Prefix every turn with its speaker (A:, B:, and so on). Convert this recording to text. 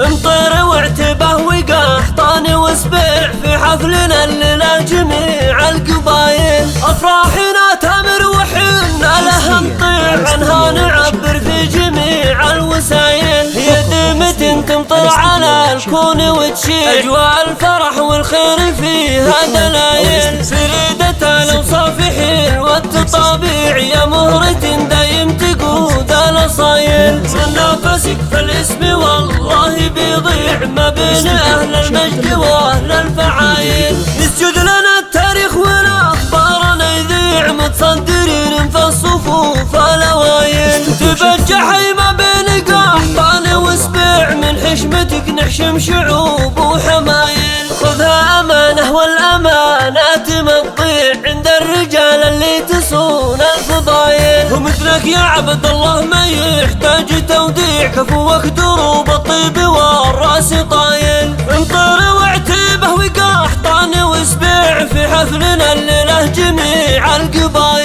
A: امطر واعتبه وقحطان وسبيع في حفلنا الليلة جميع القبايل. افراحنا تمر وحنا لها نطير عنها نعبر في جميع الوسايل. يدمة تمطر على الكون وتشيع اجواء الفرح والخير فيها دلايل. سريدة الاوصاف حلوة والتطابيع يا مهرة دايم تقود الاصايل. من نفسك في الاسم والله بيضيع ما بين اهل المجد واهل الفعايل. يسجد لنا التاريخ والاخبار يذيع متصدرين في الصفوف الاوائل. تبجح ما بين قحطان وسبيع من حشمتك نحشم شعوب وحمايل. خذها امانه والامانات ما تضيع عند الرجال اللي تصون الفضايل. ومثلك يا عبد الله ما يحتاج توديع كفوك دروب الطيب والراس طايل. امطر واعتبه وقحطان وسبيع في حفلنا الليله جميع القبايل.